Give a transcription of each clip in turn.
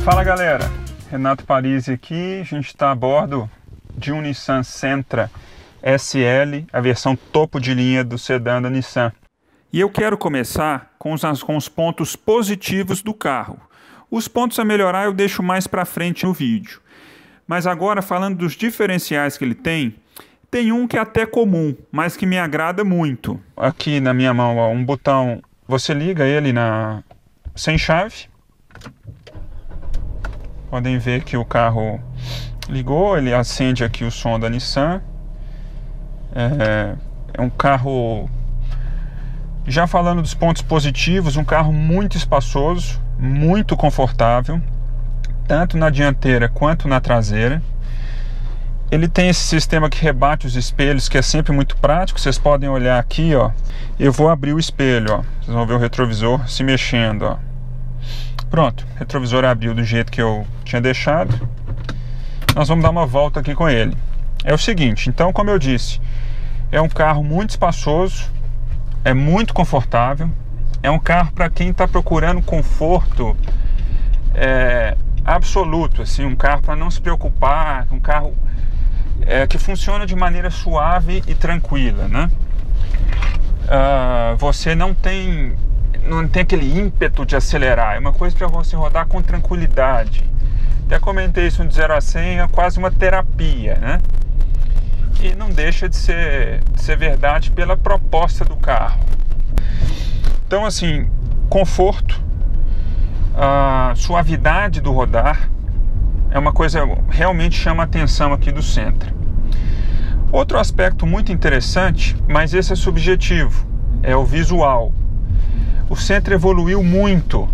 Fala galera, Renato Parisi aqui, a gente está a bordo de um Nissan Sentra SL, a versão topo de linha do sedã da Nissan. E eu quero começar com os pontos positivos do carro. Os pontos a melhorar eu deixo mais para frente no vídeo. Mas agora, falando dos diferenciais que ele tem um que é até comum, mas que me agrada muito. Aqui na minha mão, ó, um botão, você liga ele sem chave. Podem ver que o carro ligou, ele acende aqui o som da Nissan. É um carro, já falando dos pontos positivos, um carro muito espaçoso, muito confortável, tanto na dianteira quanto na traseira. Ele tem esse sistema que rebate os espelhos, que é sempre muito prático. Vocês podem olhar aqui, ó. Eu vou abrir o espelho, ó. Vocês vão ver o retrovisor se mexendo, ó. Pronto, o retrovisor abriu do jeito que eu tinha deixado. Nós vamos dar uma volta aqui com ele. É o seguinte, então, como eu disse, é um carro muito espaçoso, é muito confortável, é um carro para quem está procurando conforto absoluto, assim, um carro para não se preocupar, um carro que funciona de maneira suave e tranquila, né? Você não tem aquele ímpeto de acelerar, é uma coisa para você rodar com tranquilidade. Até comentei isso no 0 a 100, é quase uma terapia, né? E não deixa de ser verdade pela proposta do carro. Então, assim, conforto, a suavidade do rodar é uma coisa que realmente chama a atenção aqui do Sentra. Outro aspecto muito interessante, mas esse é subjetivo, é o visual. O Sentra evoluiu muito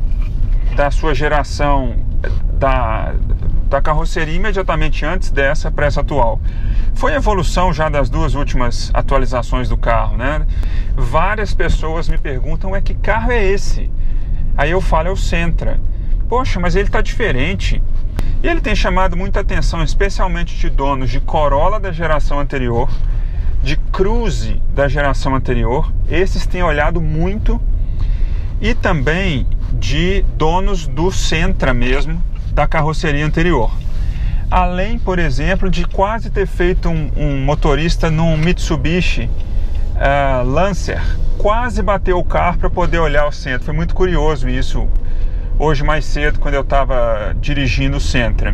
da sua geração da carroceria imediatamente antes dessa para essa atual. Foi a evolução já das duas últimas atualizações do carro, né? Várias pessoas me perguntam, que carro é esse? Aí eu falo, é o Sentra. Poxa, mas ele está diferente. E ele tem chamado muita atenção, especialmente de donos de Corolla da geração anterior, de Cruze da geração anterior. Esses têm olhado muito. E também de donos do Sentra mesmo, da carroceria anterior. Além, por exemplo, de quase ter feito um motorista num Mitsubishi Lancer. Quase bateu o carro para poder olhar o Sentra. Foi muito curioso isso hoje mais cedo, quando eu estava dirigindo o Sentra.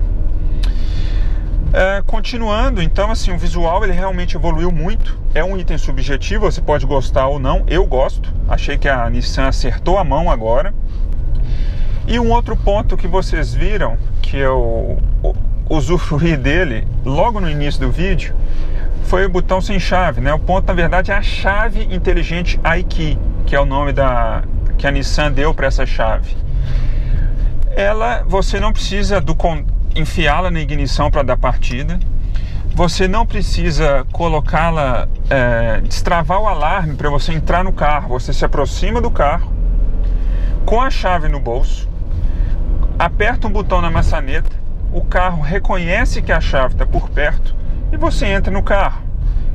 Continuando, então, assim, o visual ele realmente evoluiu muito. É um item subjetivo, você pode gostar ou não. Eu gosto, achei que a Nissan acertou a mão agora. E um outro ponto que vocês viram, que eu usufruí dele logo no início do vídeo, foi o botão sem chave, né? O ponto, na verdade, é a chave inteligente iKey, que é o nome que a Nissan deu para essa chave. Você não precisa enfiá-la na ignição para dar partida. Você não precisa colocá-la, destravar o alarme para você entrar no carro. Você se aproxima do carro com a chave no bolso, aperta um botão na maçaneta, o carro reconhece que a chave está por perto e você entra no carro.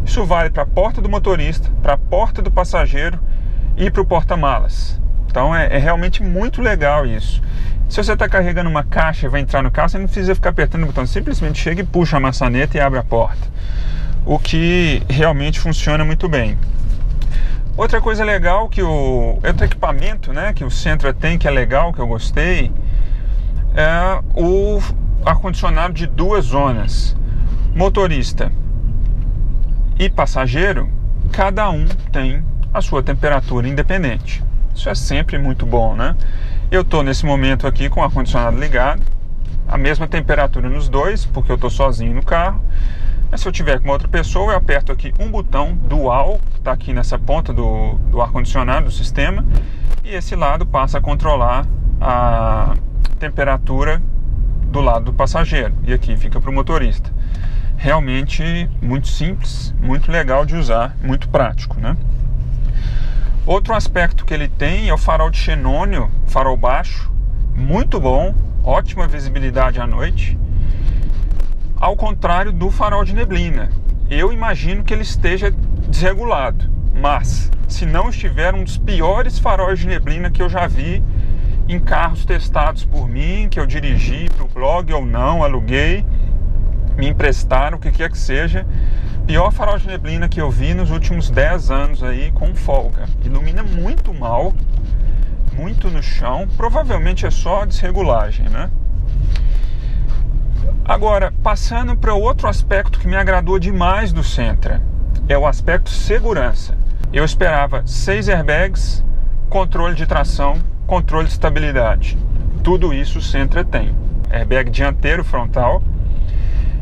Isso vale para a porta do motorista, para a porta do passageiro e para o porta-malas. Então é realmente muito legal isso. Se você está carregando uma caixa e vai entrar no carro, você não precisa ficar apertando o botão, simplesmente chega e puxa a maçaneta e abre a porta. O que realmente funciona muito bem. Outra coisa legal outro equipamento, né, que o Sentra tem, que é legal, que eu gostei, é o ar-condicionado de 2 zonas. Motorista e passageiro, cada um tem a sua temperatura independente. Isso é sempre muito bom, né? Eu estou nesse momento aqui com o ar-condicionado ligado, a mesma temperatura nos dois, porque eu estou sozinho no carro. Mas se eu tiver com outra pessoa, eu aperto aqui um botão dual, que está aqui nessa ponta do ar-condicionado, do sistema, e esse lado passa a controlar a temperatura do lado do passageiro, e aqui fica para o motorista. Realmente muito simples, muito legal de usar, muito prático, né? Outro aspecto que ele tem é o farol de xenônio, farol baixo, muito bom, ótima visibilidade à noite, ao contrário do farol de neblina. Eu imagino que ele esteja desregulado, mas se não estiver, um dos piores faróis de neblina que eu já vi em carros testados por mim, que eu dirigi para o blog ou não, aluguei, me emprestaram, o que quer que seja. Pior farol de neblina que eu vi nos últimos 10 anos aí, com folga. Ilumina muito mal, muito no chão, provavelmente é só desregulagem, né? Agora, passando para outro aspecto que me agradou demais do Sentra, é o aspecto segurança. Eu esperava 6 airbags, controle de tração, controle de estabilidade. Tudo isso o Sentra tem. Airbag dianteiro frontal,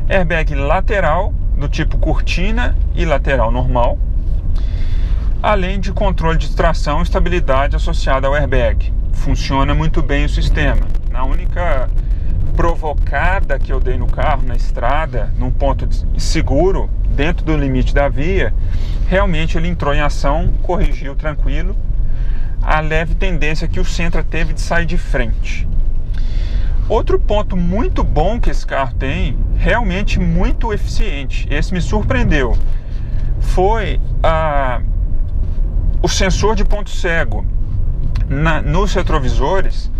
airbag lateral do tipo cortina e lateral normal, além de controle de tração e estabilidade associado ao airbag. Funciona muito bem o sistema. Na única provocada que eu dei no carro, na estrada, num ponto seguro, dentro do limite da via, realmente ele entrou em ação, corrigiu tranquilo a leve tendência que o Sentra teve de sair de frente. Outro ponto muito bom que esse carro tem, realmente muito eficiente, esse me surpreendeu, foi o sensor de ponto cego. Nos retrovisores,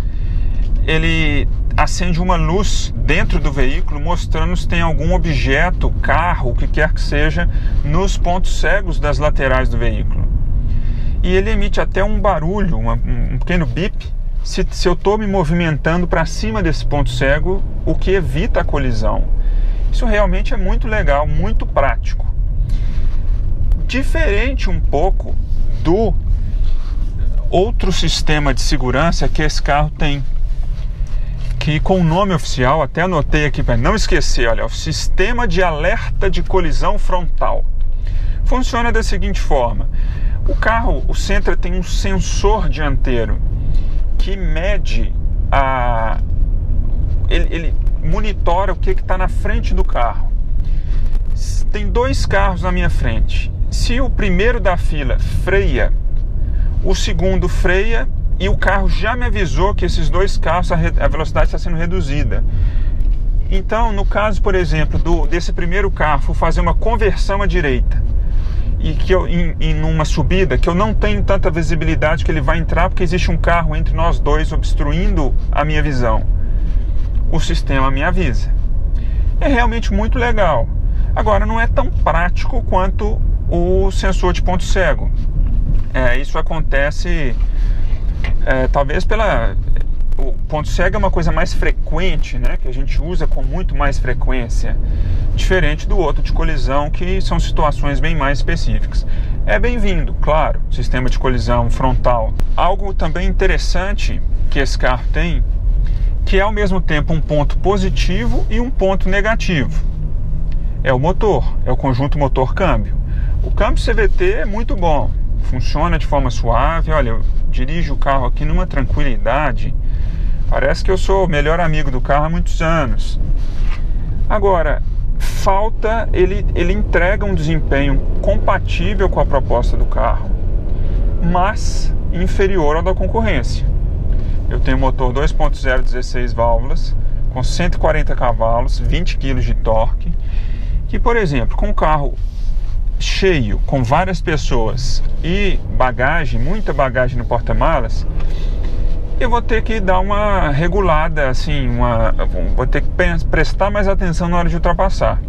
ele acende uma luz dentro do veículo mostrando se tem algum objeto, carro, o que quer que seja, nos pontos cegos das laterais do veículo. E ele emite até um barulho, um pequeno bip, se eu estou me movimentando para cima desse ponto cego, o que evita a colisão. Isso realmente é muito legal, muito prático. Diferente um pouco do outro sistema de segurança que esse carro tem, que com o nome oficial, até anotei aqui para não esquecer, olha, o Sistema de Alerta de Colisão Frontal. Funciona da seguinte forma: o carro, o Sentra tem um sensor dianteiro que mede ele monitora o que está na frente do carro. Tem 2 carros na minha frente. Se o primeiro da fila freia, o segundo freia, e o carro já me avisou que esses 2 carros, a velocidade está sendo reduzida. Então, no caso, por exemplo, desse primeiro carro, for fazer uma conversão à direita, e que em numa subida que eu não tenho tanta visibilidade que ele vai entrar, porque existe um carro entre nós dois obstruindo a minha visão, o sistema me avisa. É realmente muito legal. Agora, não é tão prático quanto o sensor de ponto cego. Isso acontece talvez o ponto cego é uma coisa mais frequente, né, que a gente usa com muito mais frequência, diferente do outro de colisão, que são situações bem mais específicas. É bem-vindo, claro, sistema de colisão frontal. Algo também interessante que esse carro tem, que é ao mesmo tempo um ponto positivo e um ponto negativo, é o motor, é o conjunto motor-câmbio. O câmbio CVT é muito bom, funciona de forma suave. Olha, eu dirijo o carro aqui numa tranquilidade, parece que eu sou o melhor amigo do carro há muitos anos. Agora, ele entrega um desempenho compatível com a proposta do carro, mas inferior ao da concorrência. Eu tenho motor 2.0 16 válvulas, com 140 cavalos, 20 kg de torque, que, por exemplo, com um carro cheio, com várias pessoas e bagagem, muita bagagem no porta-malas, eu vou ter que dar uma regulada, assim, vou ter que prestar mais atenção na hora de ultrapassar.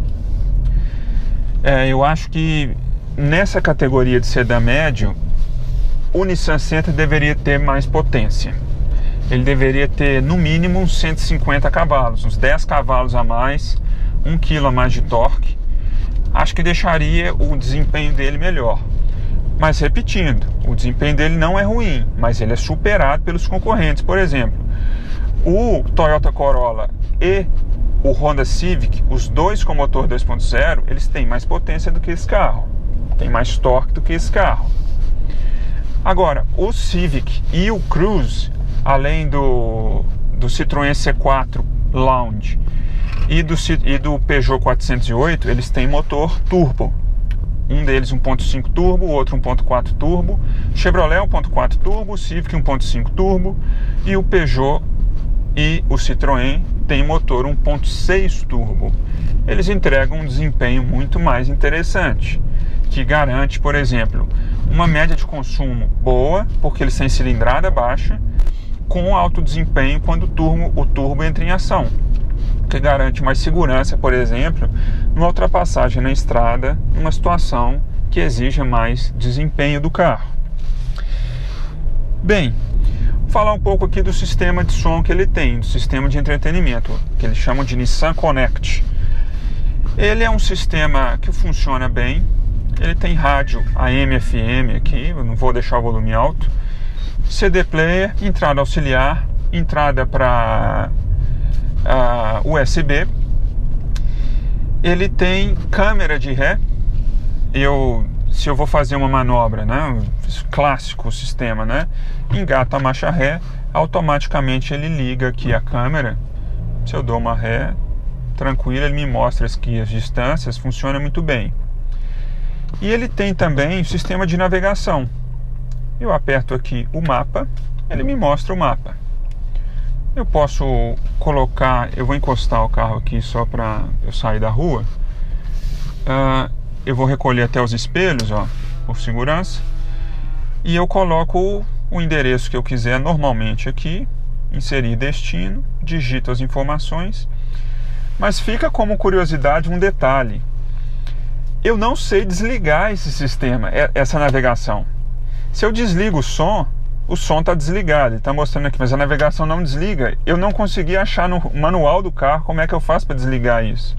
Eu acho que nessa categoria de sedã médio, o Nissan Sentra deveria ter mais potência. Ele deveria ter no mínimo uns 150 cavalos, uns 10 cavalos a mais, 1 kg a mais de torque. Acho que deixaria o desempenho dele melhor. Mas repetindo, o desempenho dele não é ruim, mas ele é superado pelos concorrentes. Por exemplo, o Toyota Corolla e o Honda Civic, os dois com motor 2.0, eles têm mais potência do que esse carro, tem mais torque do que esse carro. Agora, o Civic e o Cruze, além do Citroën C4 Lounge e do Peugeot 408, eles têm motor turbo. Um deles 1.5 turbo, o outro 1.4 turbo. Chevrolet 1.4 turbo, o Civic 1.5 turbo, e o Peugeot e o Citroën têm motor 1.6 turbo. Eles entregam um desempenho muito mais interessante, que garante, por exemplo, uma média de consumo boa, porque eles têm cilindrada baixa, com alto desempenho quando o turbo entra em ação, que garante mais segurança, por exemplo, numa ultrapassagem na estrada, numa situação que exija mais desempenho do carro. Bem, vou falar um pouco aqui do sistema de som que ele tem, do sistema de entretenimento, que eles chamam de Nissan Connect. Ele é um sistema que funciona bem, ele tem rádio AM, FM aqui, eu não vou deixar o volume alto, CD player, entrada auxiliar, entrada para USB, ele tem câmera de ré. Se eu vou fazer uma manobra, né, clássico o sistema, né, engata a marcha ré, automaticamente ele liga aqui a câmera. Se eu dou uma ré tranquila, ele me mostra aqui as distâncias, funciona muito bem. E ele tem também o sistema de navegação. Eu aperto aqui o mapa, ele me mostra o mapa. Eu posso colocar, eu vou encostar o carro aqui só para eu sair da rua. Eu vou recolher até os espelhos, ó, por segurança. E eu coloco o endereço que eu quiser normalmente aqui, inserir destino, digito as informações. Mas fica como curiosidade um detalhe. Eu não sei desligar esse sistema, essa navegação. Se eu desligo o som está desligado, ele está mostrando aqui, mas a navegação não desliga. Eu não consegui achar no manual do carro como é que eu faço para desligar isso.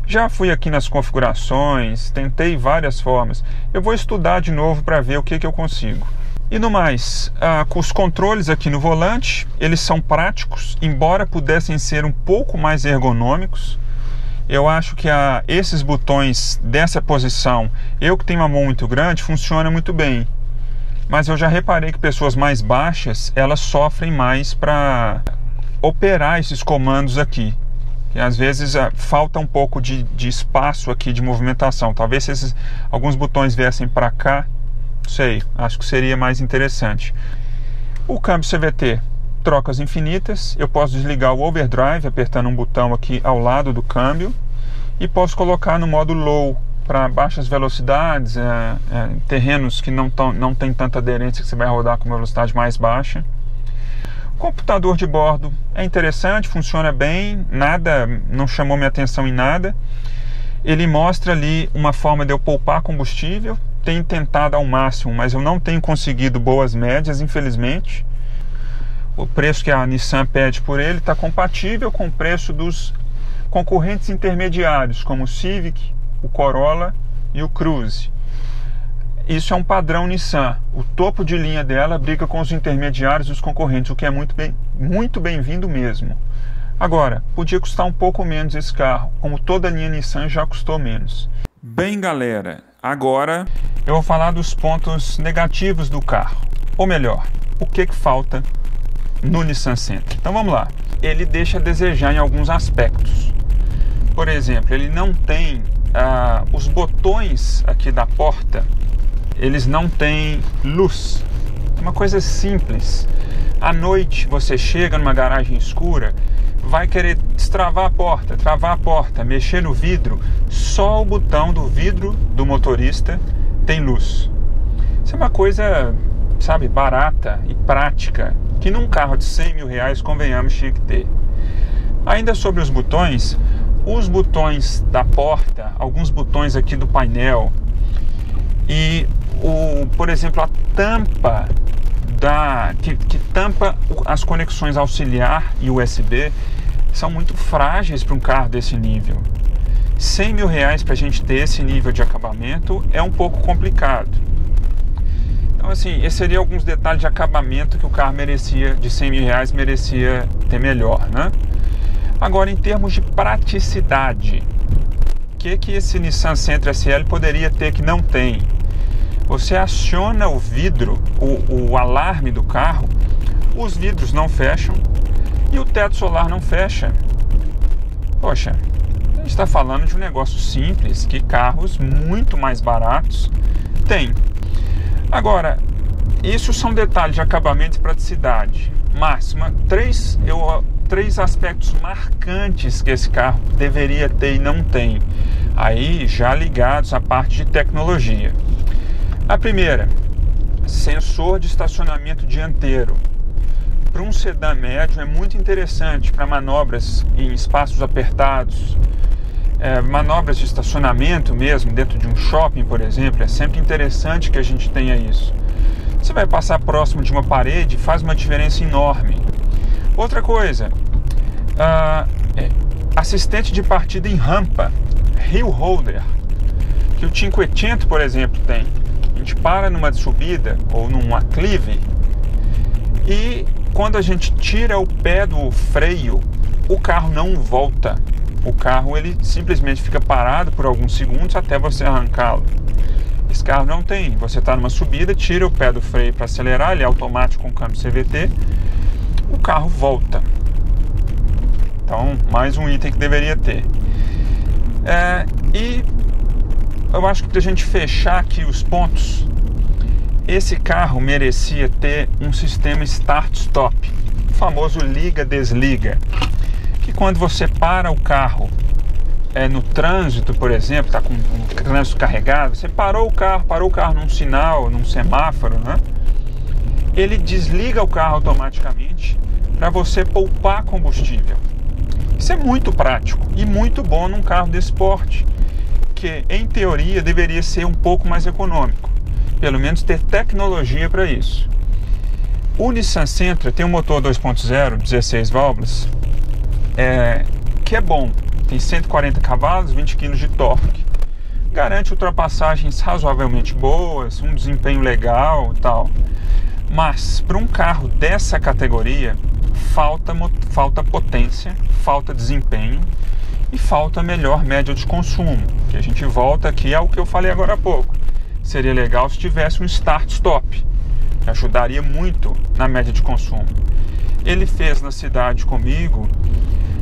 Já fui aqui nas configurações, tentei várias formas. Eu vou estudar de novo para ver o que eu consigo. E no mais, com os controles aqui no volante, eles são práticos, embora pudessem ser um pouco mais ergonômicos. Eu acho que esses botões dessa posição, eu que tenho uma mão muito grande, funciona muito bem. Mas eu já reparei que pessoas mais baixas, elas sofrem mais para operar esses comandos aqui. E às vezes falta um pouco de espaço aqui de movimentação. Talvez se alguns botões viessem para cá, não sei, acho que seria mais interessante. O câmbio CVT, trocas infinitas. Eu posso desligar o overdrive apertando um botão aqui ao lado do câmbio. E posso colocar no modo low, para baixas velocidades, terrenos que não tem tanta aderência, que você vai rodar com uma velocidade mais baixa. O computador de bordo é interessante, funciona bem, não chamou minha atenção em nada. Ele mostra ali uma forma de eu poupar combustível. Tenho tentado ao máximo, mas eu não tenho conseguido boas médias, infelizmente. O preço que a Nissan pede por ele está compatível com o preço dos concorrentes intermediários, como o Civic, o Corolla e o Cruze. Isso é um padrão Nissan. O topo de linha dela briga com os intermediários e os concorrentes, o que é muito bem-vindo mesmo. Agora, podia custar um pouco menos esse carro, como toda a linha Nissan já custou menos. Bem, galera, agora eu vou falar dos pontos negativos do carro. Ou melhor, o que falta no Nissan Sentra. Então vamos lá. Ele deixa a desejar em alguns aspectos. Por exemplo, ele não tem os botões aqui da porta, eles não têm luz. É uma coisa simples. À noite você chega numa garagem escura, vai querer destravar a porta, travar a porta, mexer no vidro, só o botão do vidro do motorista tem luz. Isso é uma coisa, sabe, barata e prática, que num carro de 100 mil reais, convenhamos, tinha que ter. Ainda sobre os botões da porta, alguns botões aqui do painel e por exemplo, a tampa que tampa as conexões auxiliar e USB são muito frágeis para um carro desse nível. 100 mil reais para a gente ter esse nível de acabamento é um pouco complicado. Então assim, esses seriam alguns detalhes de acabamento que o carro merecia, de 100 mil reais, merecia ter melhor, né? Agora, em termos de praticidade, o que esse Nissan Sentra SL poderia ter que não tem? Você aciona o vidro, o alarme do carro, os vidros não fecham e o teto solar não fecha. Poxa, a gente está falando de um negócio simples que carros muito mais baratos têm. Agora, isso são detalhes de acabamento e praticidade. Máxima, três aspectos marcantes que esse carro deveria ter e não tem, aí já ligados à parte de tecnologia. A primeira, sensor de estacionamento dianteiro. para um sedã médio é muito interessante para manobras em espaços apertados, manobras de estacionamento mesmo, dentro de um shopping, por exemplo. É sempre interessante que a gente tenha isso. Você vai passar próximo de uma parede, faz uma diferença enorme. Outra coisa, assistente de partida em rampa, hill holder, que o 500, por exemplo, tem. A gente para numa subida ou num aclive e quando a gente tira o pé do freio, o carro não volta. O carro ele simplesmente fica parado por alguns segundos até você arrancá-lo. Esse carro não tem. Você está numa subida, tira o pé do freio para acelerar, ele é automático com câmbio CVT, o carro volta. Então, mais um item que deveria ter. E eu acho que para a gente fechar aqui os pontos, esse carro merecia ter um sistema start-stop, o famoso liga-desliga, que quando você para o carro no trânsito, por exemplo, está com um trânsito carregado, você parou o carro num sinal, num semáforo, né? Ele desliga o carro automaticamente para você poupar combustível. Isso é muito prático e muito bom num carro desse porte, que em teoria deveria ser um pouco mais econômico, pelo menos ter tecnologia para isso. O Nissan Sentra tem um motor 2.0, 16 válvulas, que é bom, tem 140 cavalos, 20 kg de torque, garante ultrapassagens razoavelmente boas, um desempenho legal e tal. Mas para um carro dessa categoria falta potência, falta desempenho e falta melhor média de consumo, que a gente volta aqui ao que eu falei agora há pouco. Seria legal se tivesse um start-stop, que ajudaria muito na média de consumo. Ele fez na cidade comigo,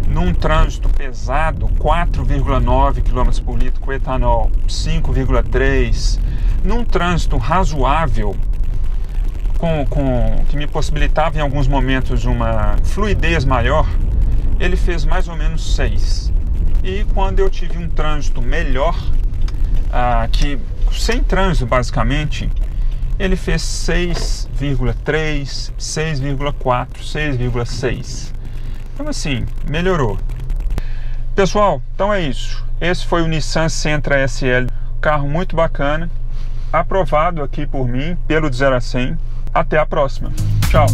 num trânsito pesado, 4,9 km por litro com etanol, 5,3, num trânsito razoável, que me possibilitava em alguns momentos uma fluidez maior, ele fez mais ou menos 6. E quando eu tive um trânsito melhor, sem trânsito basicamente, ele fez 6,3, 6,4, 6,6. Então assim, melhorou. Pessoal, então é isso. Esse foi o Nissan Sentra SL, carro muito bacana, aprovado aqui por mim, pelo de 0 a 100. Até a próxima. Tchau.